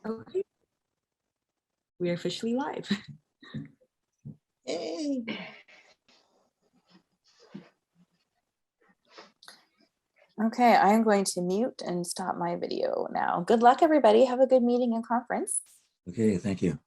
Okay, we are officially live. Yay. Okay, I am going to mute and stop my video now. Good luck, everybody. Have a good meeting and conference. Okay, thank you.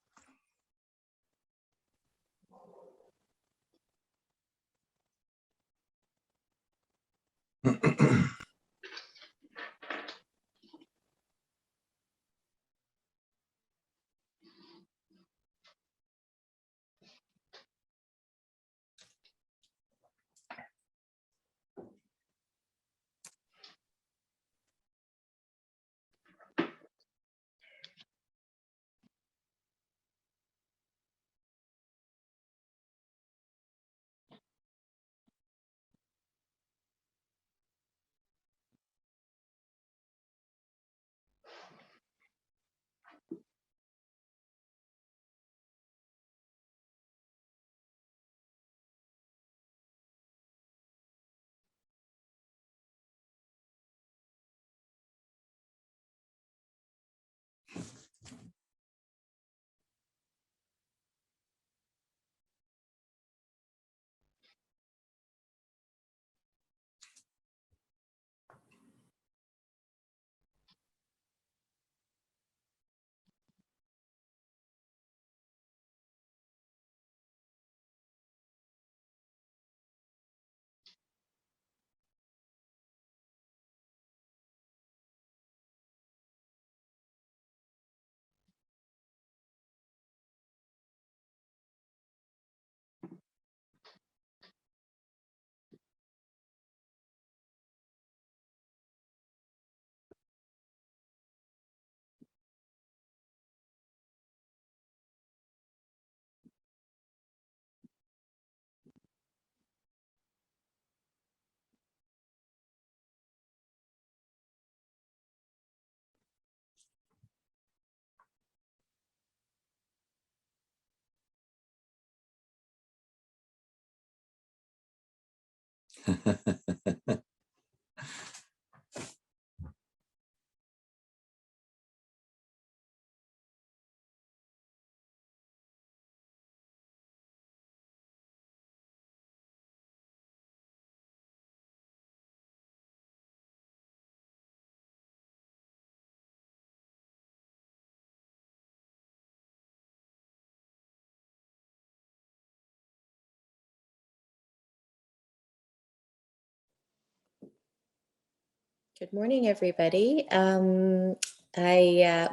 Good morning, everybody. I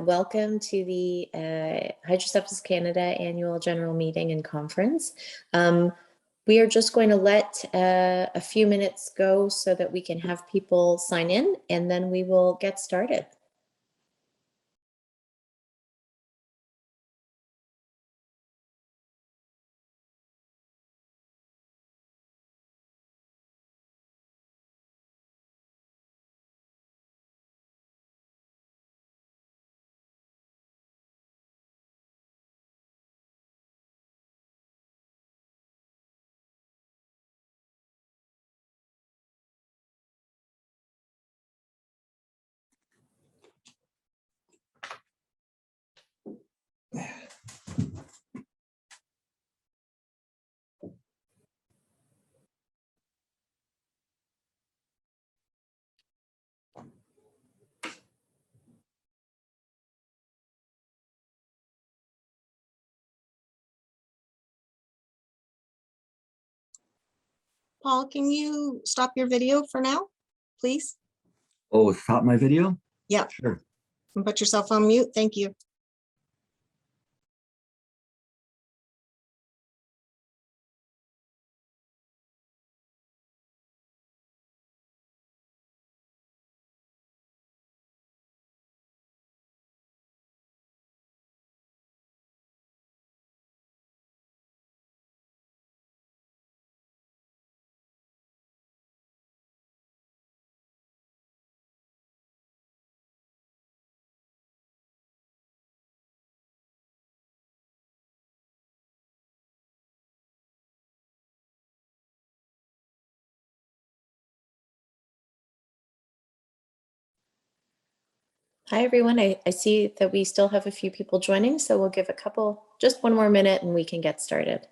welcome to the Hydrocephalus Canada Annual General Meeting and Conference. We are just going to let a few minutes go so that we can have people sign in, and then we will get started. Paul, can you stop your video for now, please? Oh, stop my video? Yeah. Sure. And put yourself on mute. Thank you. Hi, everyone. I see that we still have a few people joining, so we'll give just one more minute and we can get started.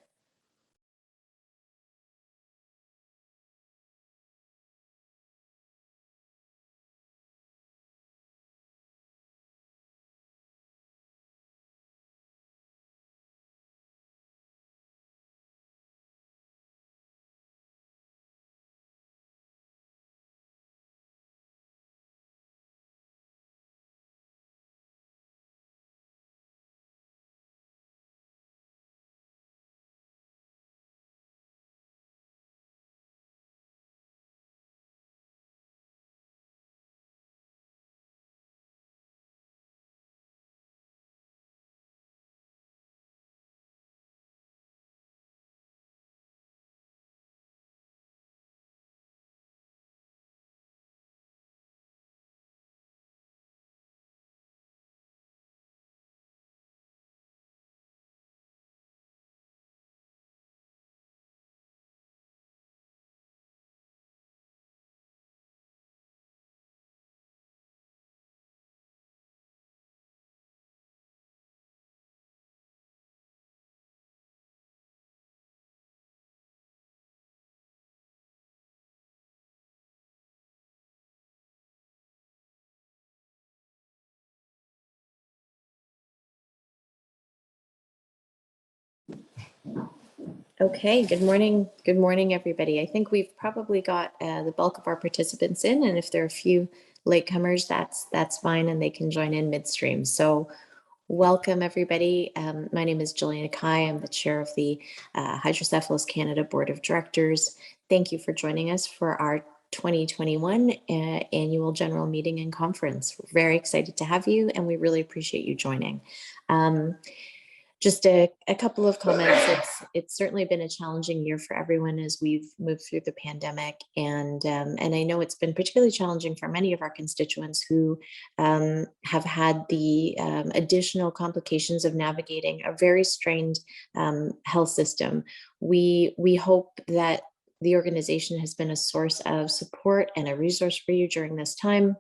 Okay, good morning. Good morning, everybody. I think we've probably got the bulk of our participants in, and if there are a few latecomers, that's fine, and they can join in midstream. So welcome, everybody. My name is Juliana Kai. I'm the chair of the Hydrocephalus Canada Board of Directors. Thank you for joining us for our 2021 annual general meeting and conference. We're very excited to have you, and we really appreciate you joining. Just a couple of comments. It's certainly been a challenging year for everyone as we've moved through the pandemic, and I know it's been particularly challenging for many of our constituents who have had the additional complications of navigating a very strained health system. We hope that the organization has been a source of support and a resource for you during this time.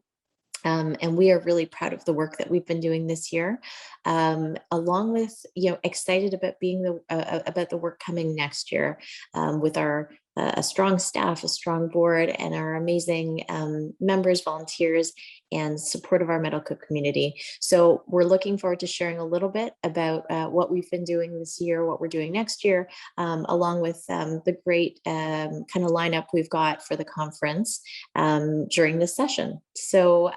And we are really proud of the work that we've been doing this year, along with, excited about about the work coming next year with our a strong staff, a strong board, and our amazing members, volunteers, and support of our medical community. So we're looking forward to sharing a little bit about what we've been doing this year, what we're doing next year, along with the great kind of lineup we've got for the conference during this session. So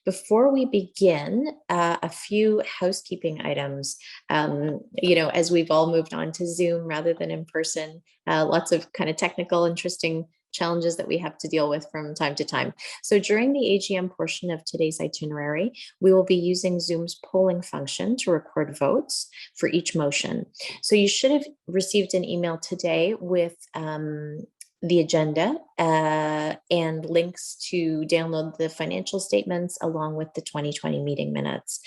before we begin, a few housekeeping items. As we've all moved on to Zoom rather than in person, lots of kind of technical, interesting challenges that we have to deal with from time to time. So during the AGM portion of today's itinerary, we will be using Zoom's polling function to record votes for each motion. So you should have received an email today with the agenda and links to download the financial statements along with the 2020 meeting minutes,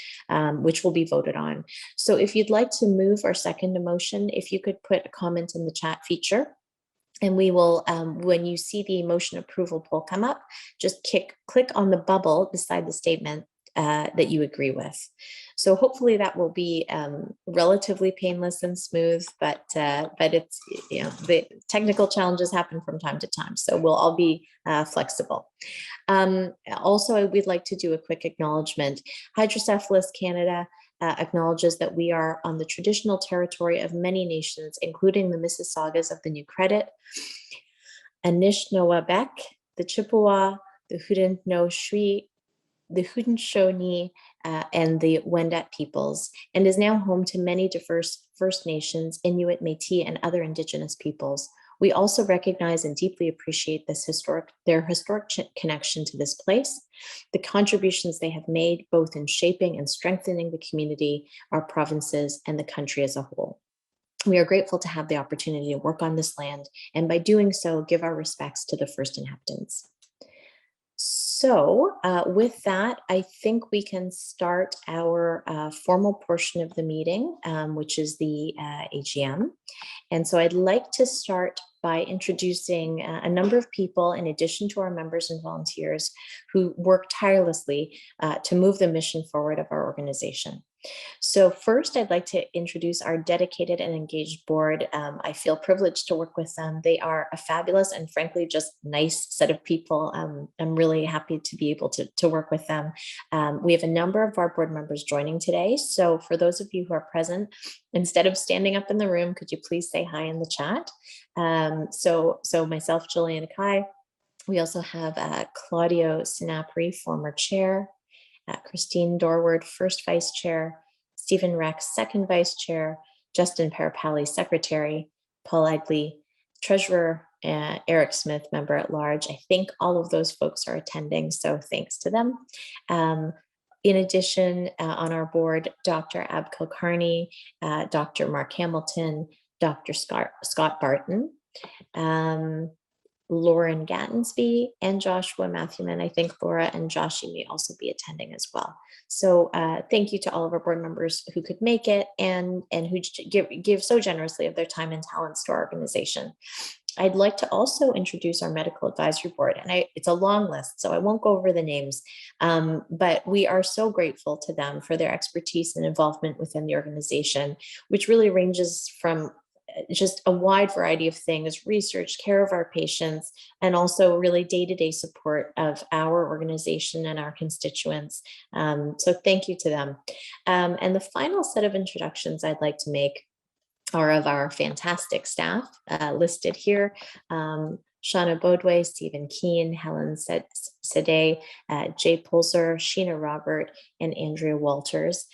which will be voted on. So if you'd like to move or second a motion, if you could put a comment in the chat feature, and we will, when you see the motion approval poll come up, just click on the bubble beside the statement that you agree with. So hopefully that will be relatively painless and smooth, but it's, the technical challenges happen from time to time, so we'll all be flexible. Also, we'd like to do a quick acknowledgement. Hydrocephalus Canada acknowledges that we are on the traditional territory of many nations, including the Mississaugas of the New Credit, Anishinaabeg, the Chippewa, the Haudenosaunee, the Haudenosaunee, and the Wendat peoples, and is now home to many diverse First Nations, Inuit, Métis, and other Indigenous peoples. We also recognize and deeply appreciate their historic connection to this place, the contributions they have made both in shaping and strengthening the community, our provinces, and the country as a whole. We are grateful to have the opportunity to work on this land, and by doing so, give our respects to the first inhabitants. So with that, I think we can start our formal portion of the meeting, which is the AGM. And so I'd like to start by introducing a number of people, in addition to our members and volunteers, who work tirelessly to move the mission forward of our organization. So first, I'd like to introduce our dedicated and engaged board. I feel privileged to work with them. They are a fabulous and frankly just nice set of people. I'm really happy to be able to work with them. We have a number of our board members joining today. So for those of you who are present, instead of standing up in the room, could you please say hi in the chat? So myself, Jillian Akai. We also have Claudio Sinapri, former chair, Christine Dorward, first vice chair, Stephen Rex, second vice chair, Justin Parapali, secretary, Paul Egley, treasurer, Eric Smith, member at large. I think all of those folks are attending, so thanks to them. In addition, on our board, Dr. Ab Kulkarni, Dr. Mark Hamilton, Dr. Scott Barton, Lauren Gattensby, and Joshua Matthewman. I think Laura and Joshi may also be attending as well. So thank you to all of our board members who could make it and who give so generously of their time and talents to our organization. I'd like to also introduce our medical advisory board, and it's a long list, so I won't go over the names, but we are so grateful to them for their expertise and involvement within the organization, which really ranges from just a wide variety of things: research, care of our patients, and also really day-to-day support of our organization and our constituents. So thank you to them. And the final set of introductions I'd like to make are of our fantastic staff listed here. Shauna Bodway, Stephen Keane, Helen Sade, Jay Pulser, Sheena Robert, and Andrea Walters.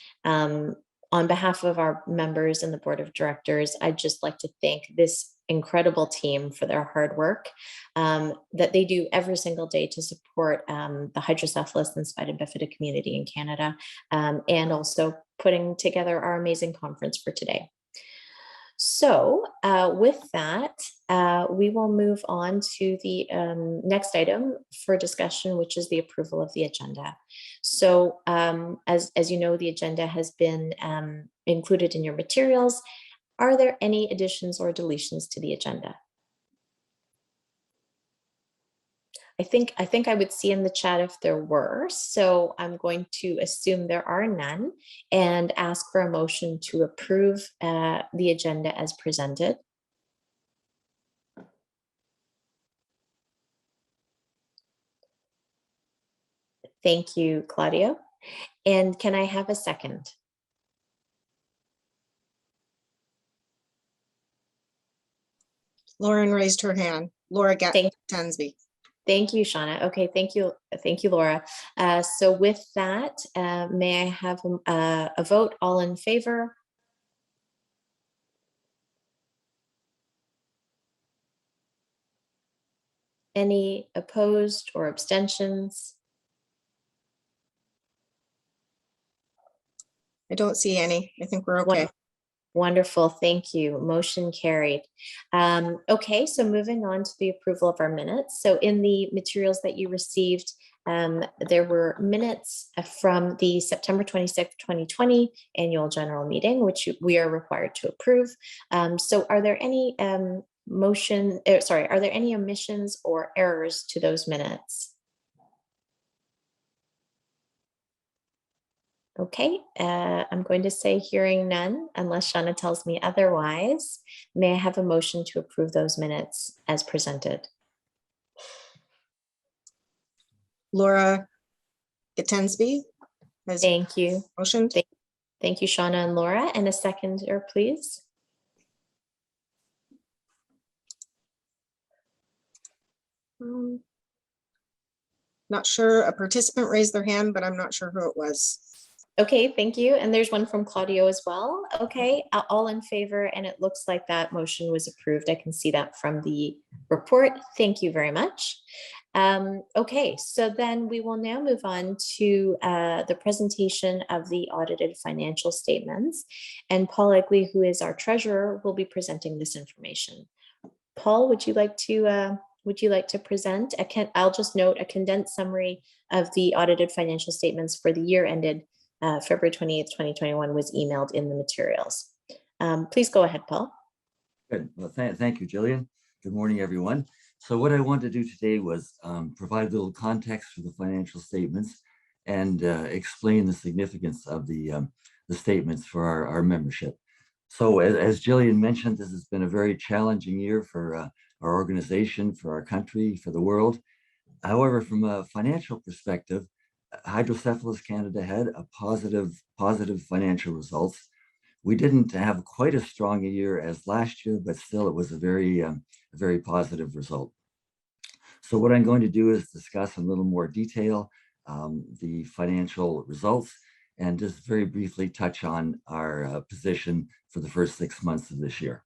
On behalf of our members and the board of directors, I'd just like to thank this incredible team for their hard work that they do every single day to support the hydrocephalus and spina bifida community in Canada, and also putting together our amazing conference for today. So with that, we will move on to the next item for discussion, which is the approval of the agenda. So as you know, the agenda has been included in your materials. Are there any additions or deletions to the agenda? I think I would see in the chat if there were, so I'm going to assume there are none and ask for a motion to approve the agenda as presented. Thank you, Claudio. And can I have a second? Lauren raised her hand. Laura Gattensby. Thank you, Shauna. Okay, thank you, Laura. So with that, may I have a vote? All in favor? Any opposed or abstentions? I don't see any. I think we're okay. Wonderful, thank you. Motion carried. Okay, so moving on to the approval of our minutes. So in the materials that you received, there were minutes from the September 26th, 2020 annual general meeting, which we are required to approve. So are there any are there any omissions or errors to those minutes? Okay, I'm going to say hearing none, unless Shauna tells me otherwise. May I have a motion to approve those minutes as presented? Laura Gattensby. Thank you. Motion. Thank you, Shauna and Laura. And a seconder, please. Not sure. A participant raised their hand, but I'm not sure who it was. Okay, thank you. And there's one from Claudio as well. Okay, all in favor, and it looks like that motion was approved. I can see that from the report. Thank you very much. Okay, so then we will now move on to the presentation of the audited financial statements. And Paul Egley, who is our treasurer, will be presenting this information. Paul, would you like to present? I'll just note a condensed summary of the audited financial statements for the year ended February 28th, 2021 was emailed in the materials. Please go ahead, Paul. Good. Well, thank you, Jillian. Good morning, everyone. So what I wanted to do today was provide a little context for the financial statements and explain the significance of the statements for our membership. So as Jillian mentioned, this has been a very challenging year for our organization, for our country, for the world. However, from a financial perspective, Hydrocephalus Canada had a positive financial results. We didn't have quite as strong a year as last year, but still it was a very positive result. So what I'm going to do is discuss in a little more detail the financial results and just very briefly touch on our position for the first 6 months of this year.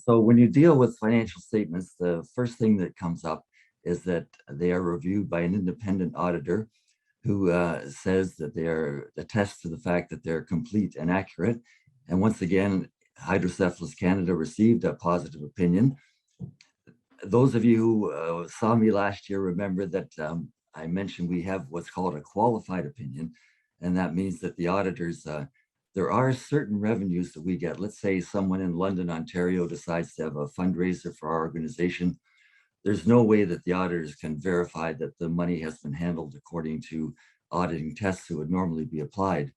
So when you deal with financial statements, the first thing that comes up is that they are reviewed by an independent auditor who says that they attests to the fact that they're complete and accurate. And once again, Hydrocephalus Canada received a positive opinion. Those of you who saw me last year remember that I mentioned we have what's called a qualified opinion. And that means that the auditors, there are certain revenues that we get. Let's say someone in London, Ontario decides to have a fundraiser for our organization. There's no way that the auditors can verify that the money has been handled according to auditing tests that would normally be applied.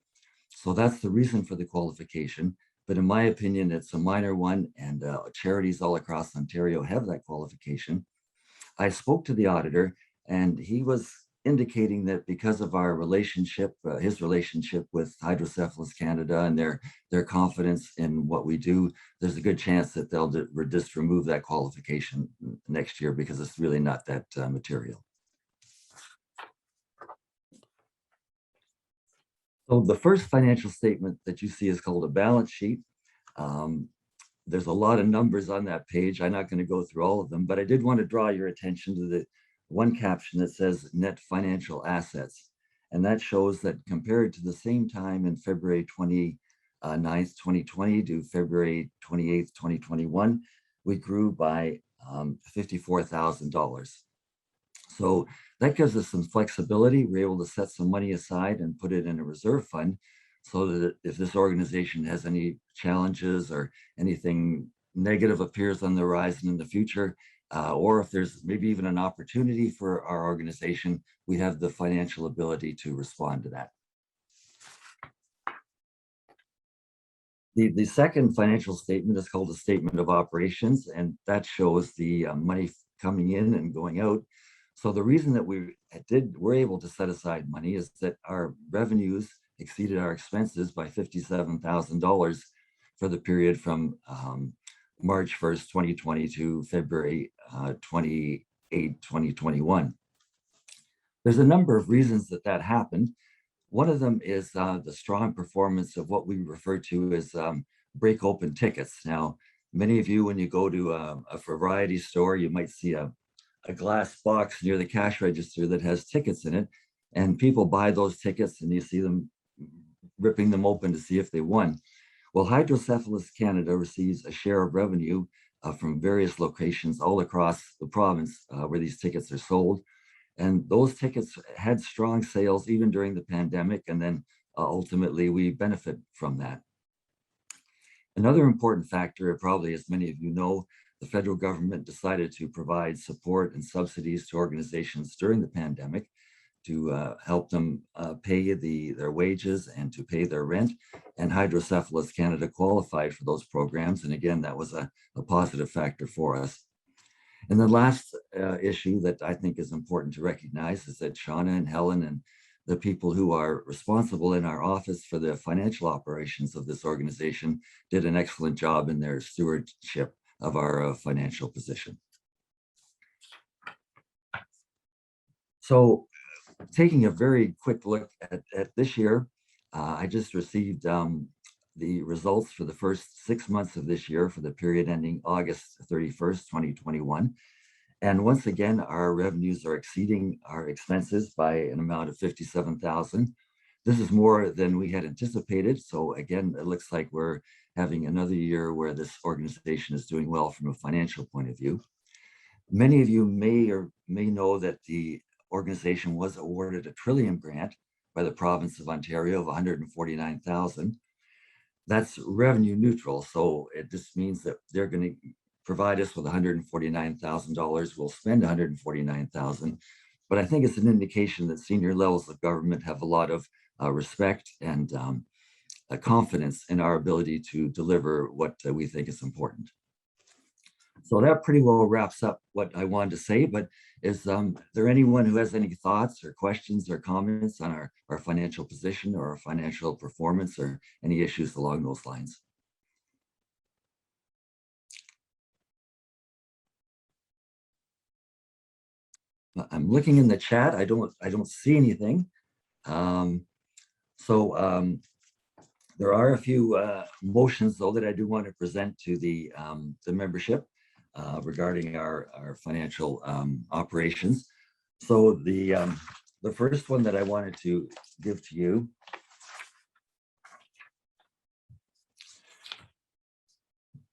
So that's the reason for the qualification. But in my opinion, it's a minor one, and charities all across Ontario have that qualification. I spoke to the auditor, and he was indicating that because of our relationship, his relationship with Hydrocephalus Canada and their confidence in what we do, there's a good chance that they'll just remove that qualification next year because it's really not that material. So the first financial statement that you see is called a balance sheet. There's a lot of numbers on that page. I'm not going to go through all of them, but I did want to draw your attention to the one caption that says net financial assets. And that shows that compared to the same time in February 29th, 2020 to February 28th, 2021, we grew by $54,000. So that gives us some flexibility. We're able to set some money aside and put it in a reserve fund so that if this organization has any challenges or anything negative appears on the horizon in the future, or if there's maybe even an opportunity for our organization, we have the financial ability to respond to that. The second financial statement is called a statement of operations, and that shows the money coming in and going out. So the reason that we're able to set aside money is that our revenues exceeded our expenses by $57,000 for the period from March 1st, 2020 to February 28, 2021. There's a number of reasons that happened. One of them is the strong performance of what we refer to as break open tickets. Now, many of you, when you go to a variety store, you might see a glass box near the cash register that has tickets in it, and people buy those tickets and you see them ripping them open to see if they won. Well, Hydrocephalus Canada receives a share of revenue from various locations all across the province where these tickets are sold. And those tickets had strong sales even during the pandemic, and then ultimately we benefit from that. Another important factor, probably as many of you know, the federal government decided to provide support and subsidies to organizations during the pandemic to help them pay their wages and to pay their rent. And Hydrocephalus Canada qualified for those programs. And again, that was a positive factor for us. And the last issue that I think is important to recognize is that Shauna and Helen and the people who are responsible in our office for the financial operations of this organization did an excellent job in their stewardship of our financial position. So taking a very quick look at this year, I just received the results for the first 6 months of this year for the period ending August 31st, 2021. And once again, our revenues are exceeding our expenses by an amount of $57,000. This is more than we had anticipated. So again, it looks like we're having another year where this organization is doing well from a financial point of view. Many of you may know that the organization was awarded a Trillium grant by the province of Ontario of $149,000. that's revenue neutral. So it just means that they're going to provide us with $149,000. We'll spend $149,000. But I think it's an indication that senior levels of government have a lot of respect and confidence in our ability to deliver what we think is important. So that pretty well wraps up what I wanted to say, but is there anyone who has any thoughts or questions or comments on our financial position or our financial performance or any issues along those lines? I'm looking in the chat. I don't see anything. There are a few motions though that I do want to present to the membership regarding our financial operations. So the first one that I wanted to give to you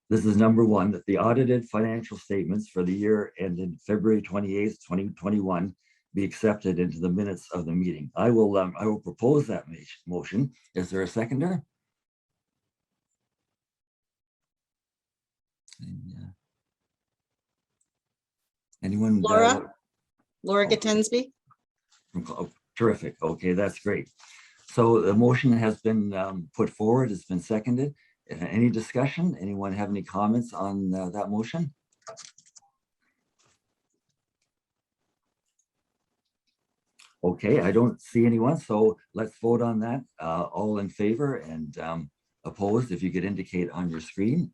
this is number one, that the audited financial statements for the year ended February 28th, 2021 be accepted into the minutes of the meeting. I will propose that motion. Is there a seconder? Anyone? Laura Gattensby. Oh, terrific. Okay, that's great. So the motion has been put forward. It's been seconded. Any discussion? Anyone have any comments on that motion? Okay, I don't see anyone. So let's vote on that. All in favor and opposed, if you could indicate on your screen.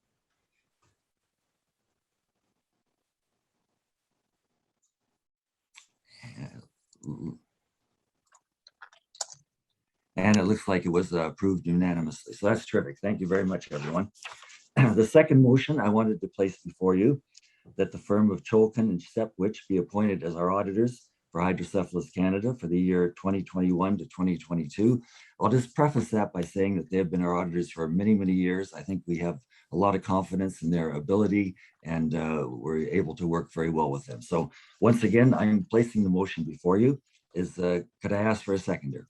And it looks like it was approved unanimously. So that's terrific. Thank you very much, everyone. The second motion I wanted to place before you, that the firm of Cholkin and Sepwich be appointed as our auditors for Hydrocephalus Canada for the year 2021 to 2022. I'll just preface that by saying that they have been our auditors for many, many years. I think we have a lot of confidence in their ability and we're able to work very well with them. So once again, I'm placing the motion before you. Could I ask for a seconder?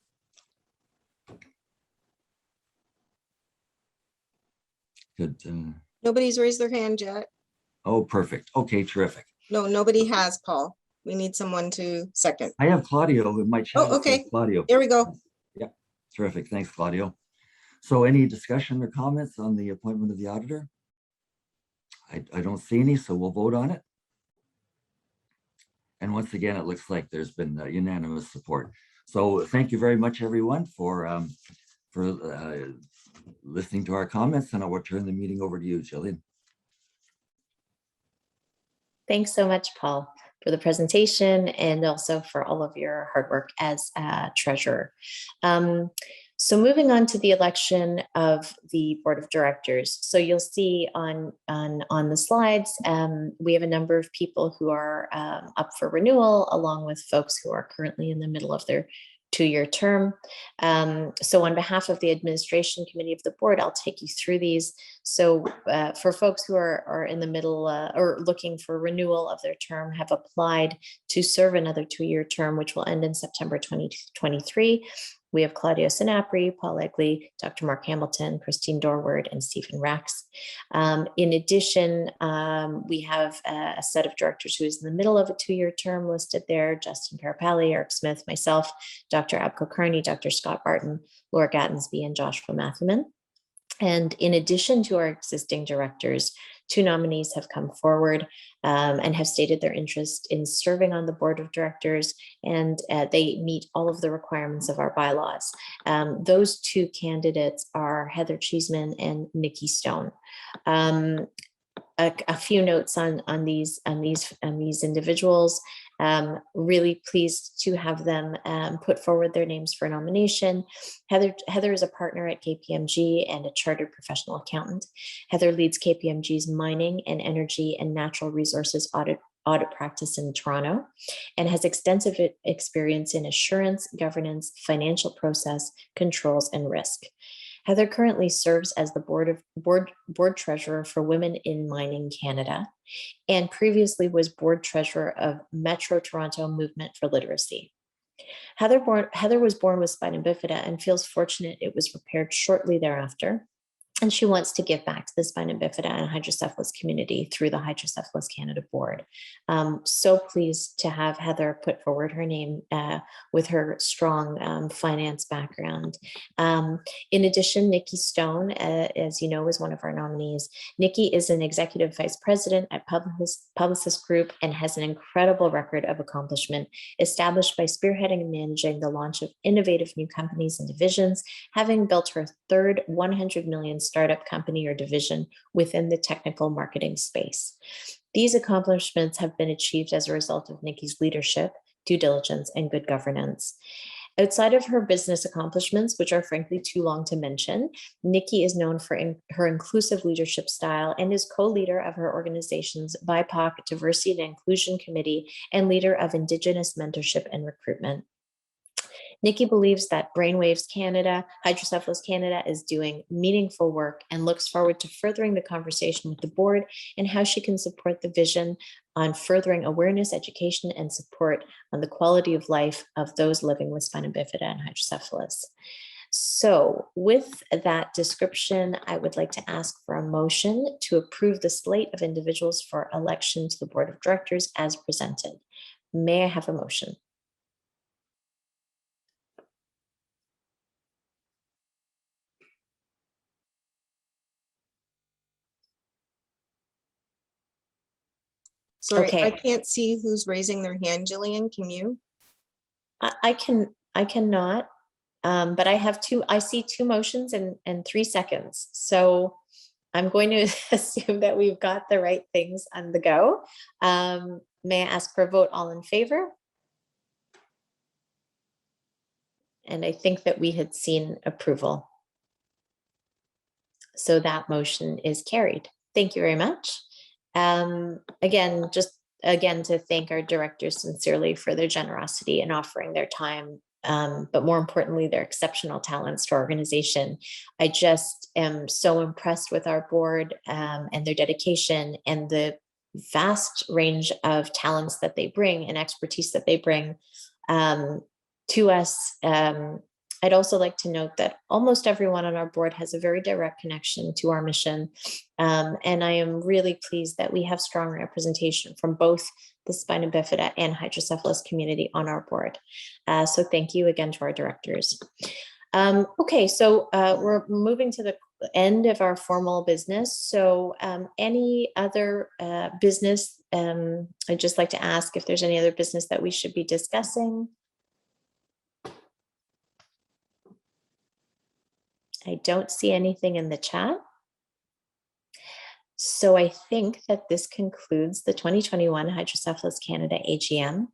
Good. Nobody's raised their hand yet. Oh, perfect. Okay, terrific. No, nobody has, Paul. We need someone to second. I have Claudio in my chat. Oh, okay. Claudio. Here we go. Yeah, terrific. Thanks, Claudio. So any discussion or comments on the appointment of the auditor? I don't see any, so we'll vote on it. And once again, it looks like there's been unanimous support. So thank you very much, everyone, for listening to our comments, and I will turn the meeting over to you, Jillian. Thanks so much, Paul, for the presentation and also for all of your hard work as treasurer. So moving on to the election of the board of directors. So you'll see on the slides, we have a number of people who are up for renewal, along with folks who are currently in the middle of their 2-year term. So on behalf of the administration committee of the board, I'll take you through these. So for folks who are in the middle or looking for renewal of their term, have applied to serve another 2-year term, which will end in September 2023. We have Claudio Sinapri, Paul Egley, Dr. Mark Hamilton, Christine Dorward, and Stephen Rax. In addition, we have a set of directors who is in the middle of a 2-year term listed there: Justin Parapalli, Eric Smith, myself, Dr. Abko Carney, Dr. Scott Barton, Laura Gattensby, and Joshua Matthewman. And in addition to our existing directors, 2 nominees have come forward and have stated their interest in serving on the board of directors, and they meet all of the requirements of our bylaws. Those 2 candidates are Heather Cheeseman and Nikki Stone. A few notes on these individuals. Really pleased to have them put forward their names for nomination. Heather is a partner at KPMG and a chartered professional accountant. Heather leads KPMG's mining and energy and natural resources audit practice in Toronto, and has extensive experience in assurance, governance, financial process, controls, and risk. Heather currently serves as the board treasurer for Women in Mining Canada, and previously was board treasurer of Metro Toronto Movement for Literacy. Heather was born with spina bifida and feels fortunate it was repaired shortly thereafter. And she wants to give back to the spina bifida and hydrocephalus community through the Hydrocephalus Canada board. So pleased to have Heather put forward her name with her strong finance background. In addition, Nikki Stone, as you know, is one of our nominees. Nikki is an executive vice president at Publicis Group and has an incredible record of accomplishment established by spearheading and managing the launch of innovative new companies and divisions, having built her third 100 million startup company or division within the technical marketing space. These accomplishments have been achieved as a result of Nikki's leadership, due diligence, and good governance. Outside of her business accomplishments, which are frankly too long to mention, Nikki is known for her inclusive leadership style and is co-leader of her organization's BIPOC Diversity and Inclusion Committee and leader of Indigenous mentorship and recruitment. Nikki believes that Brainwaves Canada, Hydrocephalus Canada is doing meaningful work and looks forward to furthering the conversation with the board and how she can support the vision on furthering awareness, education, and support on the quality of life of those living with spina bifida and hydrocephalus. So with that description, I would like to ask for a motion to approve the slate of individuals for election to the board of directors as presented. May I have a motion? Sorry, Okay. I can't see who's raising their hand. Jillian, can you? I cannot, but I see two motions and 3 seconds. So I'm going to assume that we've got the right things on the go. May I ask for a vote? All in favor? And I think that we had seen approval. So that motion is carried. Thank you very much. Again, to thank our directors sincerely for their generosity in offering their time, but more importantly, their exceptional talents to our organization. I just am so impressed with our board and their dedication and the vast range of talents that they bring and expertise that they bring to us. I'd also like to note that almost everyone on our board has a very direct connection to our mission. And I am really pleased that we have strong representation from both the spina bifida and hydrocephalus community on our board. So thank you again to our directors. Okay, so we're moving to the end of our formal business. So any other business, I'd just like to ask if there's any other business that we should be discussing. I don't see anything in the chat. So I think that this concludes the 2021 Hydrocephalus Canada AGM.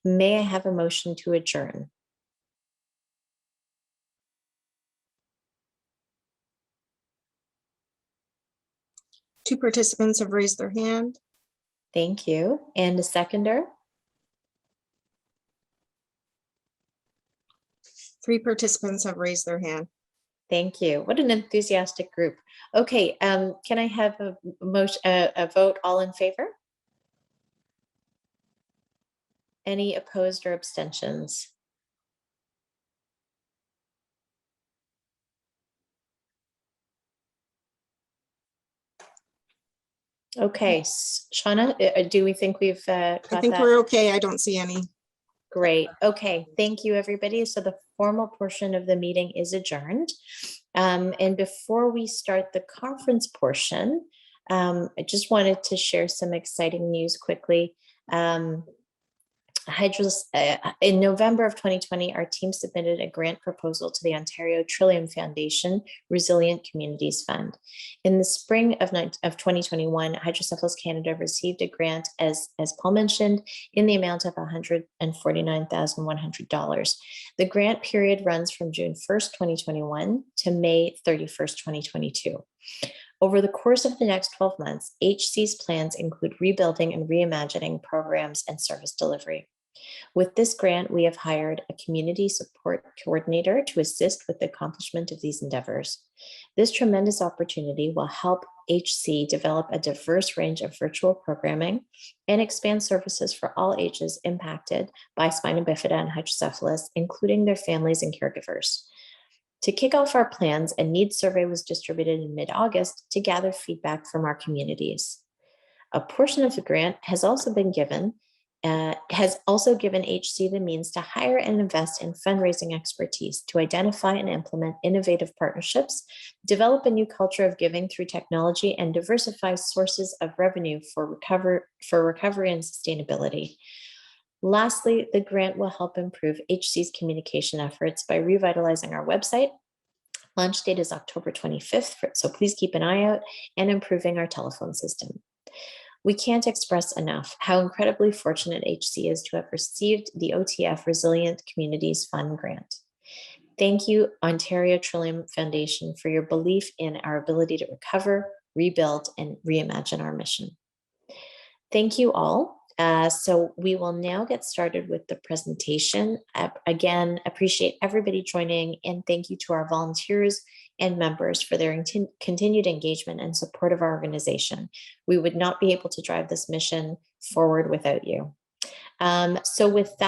May I have a motion to adjourn? Two participants have raised their hand. Thank you. And a seconder? 3 participants have raised their hand. Thank you. What an enthusiastic group. Okay, can I have a motion, a vote? All in favor? Any opposed or abstentions? Okay, Shauna, do we think we've got I think that? we're okay. I don't see any. Great. Okay. Thank you, everybody. So the formal portion of the meeting is adjourned. And before we start the conference portion, I just wanted to share some exciting news quickly. In November of 2020, our team submitted a grant proposal to the Ontario Trillium Foundation Resilient Communities Fund. In the spring of 2021, Hydrocephalus Canada received a grant, as Paul mentioned, in the amount of $149,100. The grant period runs from June 1st, 2021 to May 31st, 2022. Over the course of the next 12 months, HC's plans include rebuilding and reimagining programs and service delivery. With this grant, we have hired a community support coordinator to assist with the accomplishment of these endeavors. This tremendous opportunity will help HC develop a diverse range of virtual programming and expand services for all ages impacted by spina bifida and hydrocephalus, including their families and caregivers. To kick off our plans, a needs survey was distributed in mid-August to gather feedback from our communities. A portion of the grant has also given HC the means to hire and invest in fundraising expertise to identify and implement innovative partnerships, develop a new culture of giving through technology, and diversify sources of revenue for recovery and sustainability. Lastly, the grant will help improve HC's communication efforts by revitalizing our website. Launch date is October 25th, so please keep an eye out, and improving our telephone system. We can't express enough how incredibly fortunate HC is to have received the OTF Resilient Communities Fund grant. Thank you, Ontario Trillium Foundation, for your belief in our ability to recover, rebuild, and reimagine our mission. Thank you all. So we will now get started with the presentation. Again, appreciate everybody joining, and thank you to our volunteers and members for their continued engagement and support of our organization. We would not be able to drive this mission forward without you. So with that,